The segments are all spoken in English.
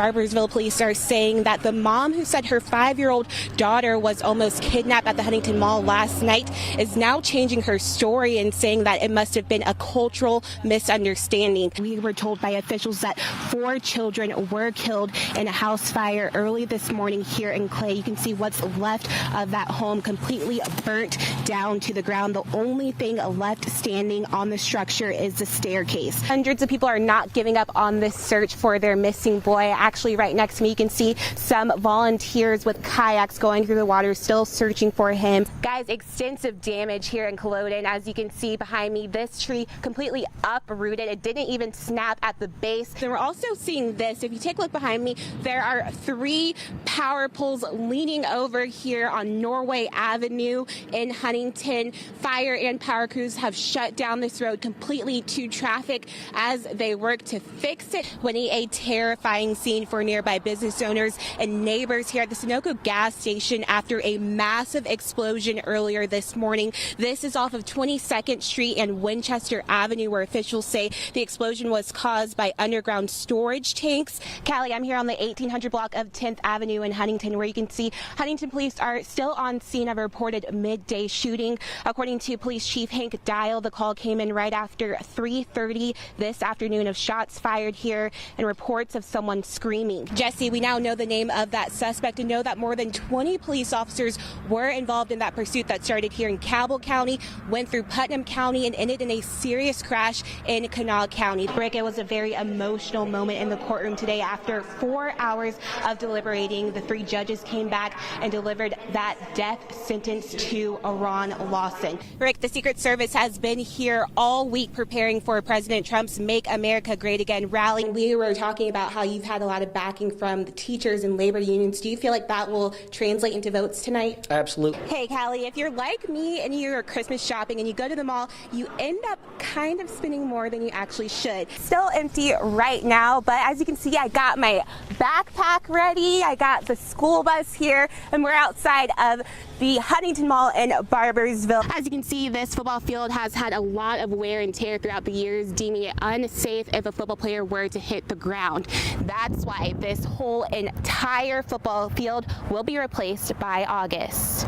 Barboursville police are saying that the mom who said her 5-year-old daughter was almost kidnapped at the Huntington Mall last night is now changing her story and saying that it must have been a cultural misunderstanding. We were told by officials that 4 children were killed in a house fire early this morning here in Clay. You can see what's left of that home completely burnt down to the ground. The only thing left standing on the structure is the staircase. Hundreds of people are not giving up on this search for their missing boy. Actually, right next to me, you can see some volunteers with kayaks going through the water, still searching for him. Guys, extensive damage here in Culloden. As you can see behind me, this tree completely uprooted. It didn't even snap at the base. And we're also seeing this. If you take a look behind me, there are 3 power poles leaning over here on Norway Avenue in Huntington. Fire and power crews have shut down this road completely to traffic as they work to fix it. Winning a terrifying scene for nearby business owners and neighbors here at the Sunoco gas station after a massive explosion earlier this morning. This is off of 22nd Street and Winchester Avenue, where officials say the explosion was caused by underground storage tanks. Callie, I'm here on the 1800 block of 10th Avenue in Huntington, where you can see Huntington police are still on scene of a reported midday shooting. According to Police Chief Hank Dial, the call came in right after 3:30 this afternoon of shots fired here and reports of someone screaming. Jesse, we now know the name of that suspect and know that more than 20 police officers were involved in that pursuit that started here in Cabell County, went through Putnam County, and ended in a serious crash in Kanawha County. Rick, it was a very emotional moment in the courtroom today. After 4 hours of deliberating, the 3 judges came back and delivered that death sentence to Aaron Lawson. Rick, the Secret Service has been here all week preparing for President Trump's Make America Great Again rally. We were talking about how you've had a lot of backing from the teachers and labor unions. Do you feel like that will translate into votes tonight? Absolutely. Hey, Callie, if you're like me and you're Christmas shopping and you go to the mall, you end up kind of spending more than you actually should. Still empty right now, but as you can see, I got my backpack ready. I got the school bus here, and we're outside of the Huntington Mall in Barboursville. As you can see, this football field has had a lot of wear and tear throughout the years, deeming it unsafe if a football player were to hit the ground. That's why this whole entire football field will be replaced by August.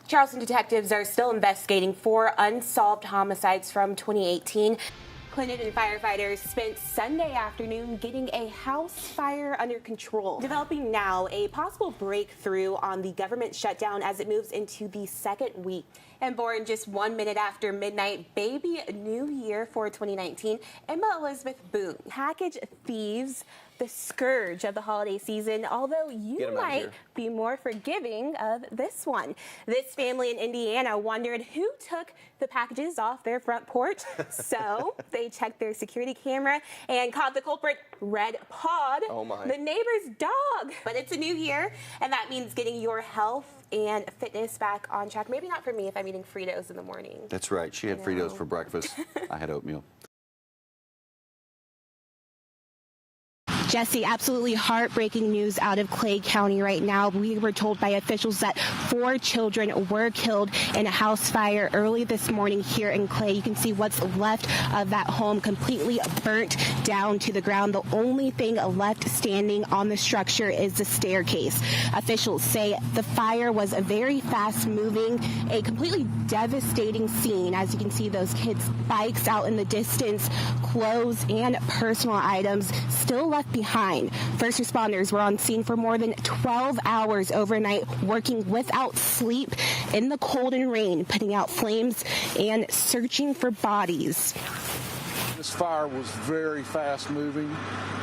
Charleston detectives are still investigating 4 unsolved homicides from 2018. Clinton firefighters spent Sunday afternoon getting a house fire under control. Developing now a possible breakthrough on the government shutdown as it moves into the 2nd week. And born just 1 minute after midnight, baby new year for 2019, Emma Elizabeth Boone. Package thieves, the scourge of the holiday season, although you might be more forgiving of this one. This family in Indiana wondered who took the packages off their front porch, so they checked their security camera and caught the culprit, Red Pod, the neighbor's dog. But it's a new year, and that means getting your health and fitness back on track. Maybe not for me if I'm eating Fritos in the morning. That's right. She had Fritos for breakfast. I had oatmeal. Jesse, absolutely heartbreaking news out of Clay County right now. We were told by officials that 4 children were killed in a house fire early this morning here in Clay. You can see what's left of that home completely burnt down to the ground. The only thing left standing on the structure is the staircase. Officials say the fire was a very fast-moving, a completely devastating scene. As you can see, those kids' bikes out in the distance, clothes and personal items still left behind. First responders were on scene for more than 12 hours overnight, working without sleep in the cold and rain, putting out flames and searching for bodies. This fire was very fast moving,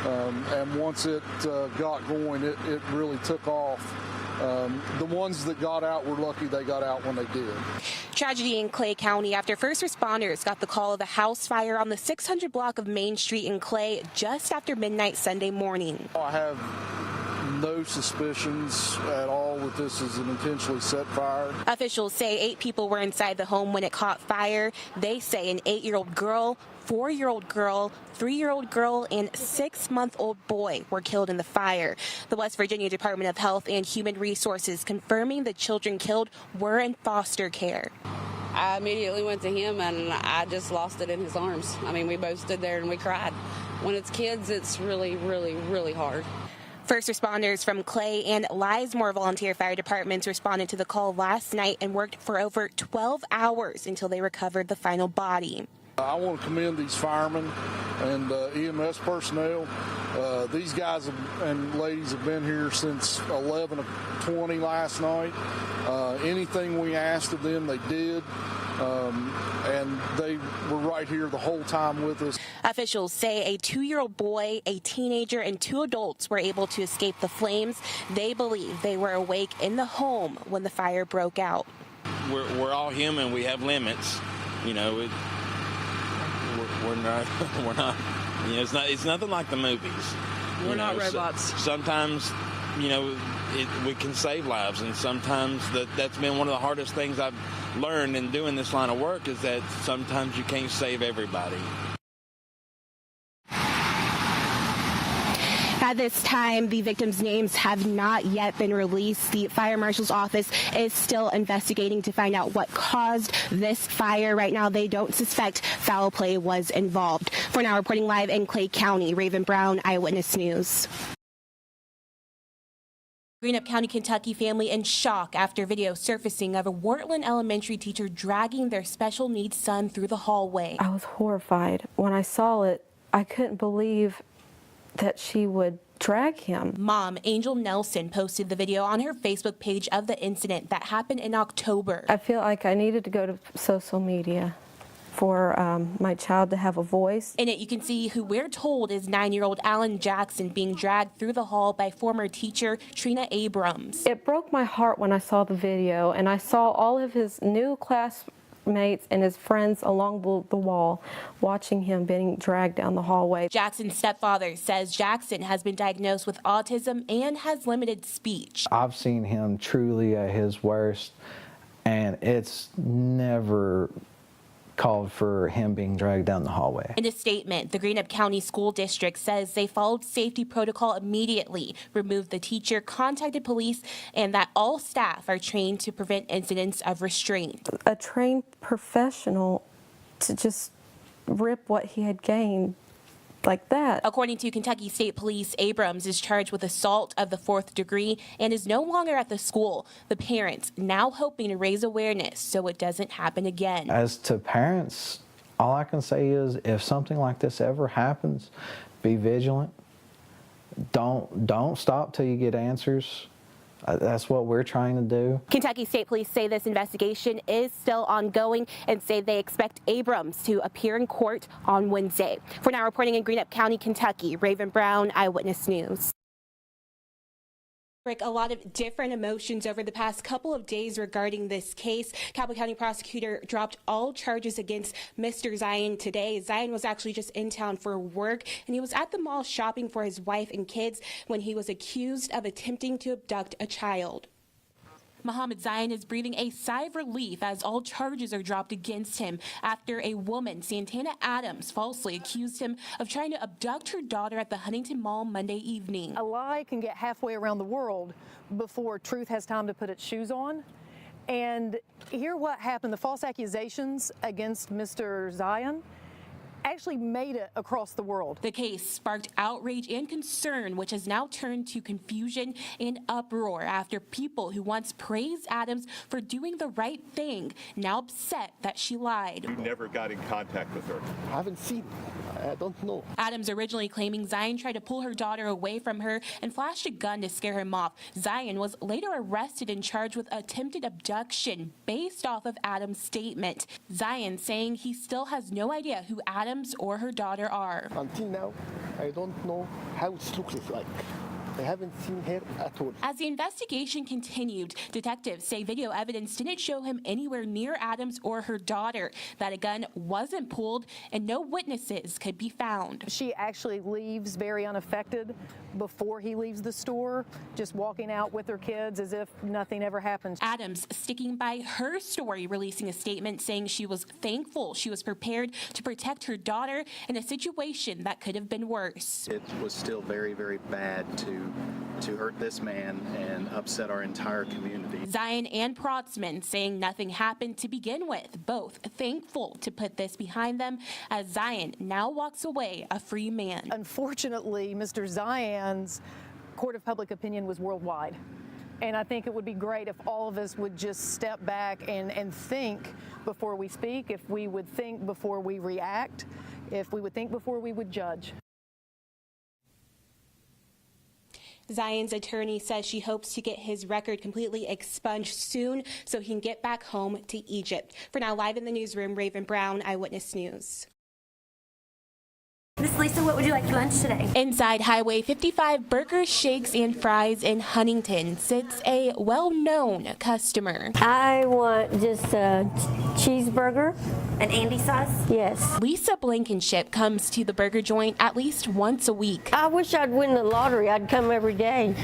and once it got going, it really took off. The ones that got out were lucky they got out when they did. Tragedy in Clay County after first responders got the call of a house fire on the 600 block of Main Street in Clay just after midnight Sunday morning. I have no suspicions at all that this is an intentionally set fire. Officials say 8 people were inside the home when it caught fire. They say an 8-year-old girl, 4-year-old girl, 3-year-old girl, and 6-month-old boy were killed in the fire. The West Virginia Department of Health and Human Resources confirming the children killed were in foster care. I immediately went to him and I just lost it in his arms. I mean, we both stood there and we cried. When it's kids, it's really, really, really hard. First responders from Clay and Lismore volunteer fire departments responded to the call last night and worked for over 12 hours until they recovered the final body. I want to commend these firemen and EMS personnel. These guys and ladies have been here since 11:20 last night. Anything we asked of them, they did. And they were right here the whole time with us. Officials say a 2-year-old boy, a teenager, and 2 adults were able to escape the flames. They believe they were awake in the home when the fire broke out. We're all human. We have limits. You know, we're not. You know, it's nothing like the movies. We're not robots. Sometimes, you know, we can save lives, and sometimes that's been one of the hardest things I've learned in doing this line of work, is that sometimes you can't save everybody. At this time, the victims' names have not yet been released. The fire marshal's office is still investigating to find out what caused this fire. Right now, they don't suspect foul play was involved. For now, reporting live in Clay County, Raven Brown, Eyewitness News. Greenup County, Kentucky family in shock after video surfacing of a Wortland elementary teacher dragging their special needs son through the hallway. I was horrified. When I saw it, I couldn't believe that she would drag him. Mom, Angel Nelson, posted the video on her Facebook page of the incident that happened in October. I feel like I needed to go to social media for my child to have a voice. In it, you can see who we're told is 9-year-old Alan Jackson being dragged through the hall by former teacher Trina Abrams. It broke my heart when I saw the video and I saw all of his new classmates and his friends along the wall watching him being dragged down the hallway. Jackson's stepfather says Jackson has been diagnosed with autism and has limited speech. I've seen him truly at his worst, and it's never called for him being dragged down the hallway. In a statement, the Greenup County School District says they followed safety protocol immediately, removed the teacher, contacted police, and that all staff are trained to prevent incidents of restraint. A trained professional to just rip what he had gained like that. According to Kentucky State Police, Abrams is charged with assault of the 4th degree and is no longer at the school. The parents now hoping to raise awareness so it doesn't happen again. As to parents, all I can say is if something like this ever happens, be vigilant. Don't stop till you get answers. That's what we're trying to do. Kentucky State Police say this investigation is still ongoing and say they expect Abrams to appear in court on Wednesday. For now, reporting in Greenup County, Kentucky, Raven Brown, Eyewitness News. A lot of different emotions over the past couple of days regarding this case. Cabell County prosecutor dropped all charges against Mr. Zion today. Zion was actually just in town for work, and he was at the mall shopping for his wife and kids when he was accused of attempting to abduct a child. Muhammad Zion is breathing a sigh of relief as all charges are dropped against him after a woman, Santana Adams, falsely accused him of trying to abduct her daughter at the Huntington Mall Monday evening. A lie can get halfway around the world before truth has time to put its shoes on. And hear what happened. The false accusations against Mr. Zion actually made it across the world. The case sparked outrage and concern, which has now turned to confusion and uproar after people who once praised Adams for doing the right thing now upset that she lied. You never got in contact with her? I haven't seen. I don't know. Adams originally claiming Zion tried to pull her daughter away from her and flashed a gun to scare him off. Zion was later arrested and charged with attempted abduction based off of Adams' statement. Zion saying he still has no idea who Adams or her daughter are. Until now, I don't know how it looks like. I haven't seen her at all. As the investigation continued, detectives say video evidence didn't show him anywhere near Adams or her daughter, that a gun wasn't pulled, and no witnesses could be found. She actually leaves very unaffected before he leaves the store, just walking out with her kids as if nothing ever happened. Adams sticking by her story, releasing a statement saying she was thankful she was prepared to protect her daughter in a situation that could have been worse. It was still very, very bad to hurt this man and upset our entire community. Zion and Protzman saying nothing happened to begin with, both thankful to put this behind them as Zion now walks away a free man. Unfortunately, Mr. Zion's court of public opinion was worldwide. And I think it would be great if all of us would just step back and think before we speak, if we would think before we react, if we would think before we would judge. Zion's attorney says she hopes to get his record completely expunged soon so he can get back home to Egypt. For now, live in the newsroom, Raven Brown, Eyewitness News. Miss Lisa, what would you like for lunch today? Inside Highway 55 Burgers, Shakes, and Fries in Huntington sits a well-known customer. I want just a cheeseburger. An Andy sauce? Yes. Lisa Blankenship comes to the burger joint at least once a week. I wish I'd win the lottery. I'd come every day.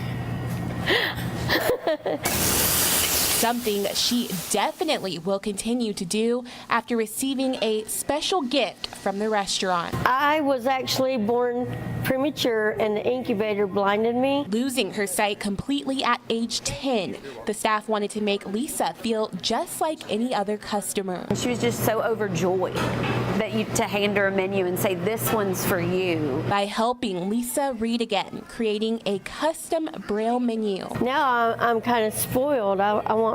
Something she definitely will continue to do after receiving a special gift from the restaurant. I was actually born premature and the incubator blinded me. Losing her sight completely at age 10, the staff wanted to make Lisa feel just like any other customer. She was just so overjoyed that to hand her a menu and say, this one's for you. By helping Lisa read again, creating a custom Braille menu. Now I'm kind of spoiled. I want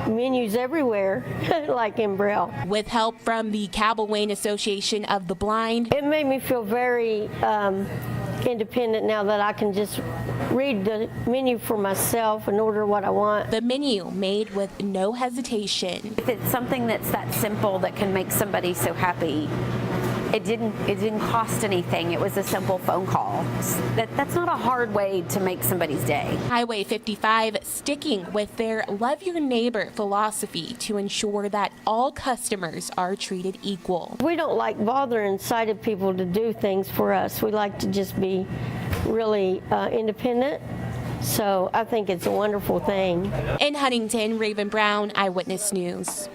menus everywhere, like in Braille. With help from the Cabell Wayne Association of the Blind. It made me feel very independent now that I can just read the menu for myself and order what I want. The menu made with no hesitation. If it's something that's that simple that can make somebody so happy, it didn't cost anything. It was a simple phone call. That's not a hard way to make somebody's day. Highway 55 sticking with their love your neighbor philosophy to ensure that all customers are treated equal. We don't like bothering sighted people to do things for us. We like to just be really independent. So I think it's a wonderful thing. In Huntington, Raven Brown, Eyewitness News.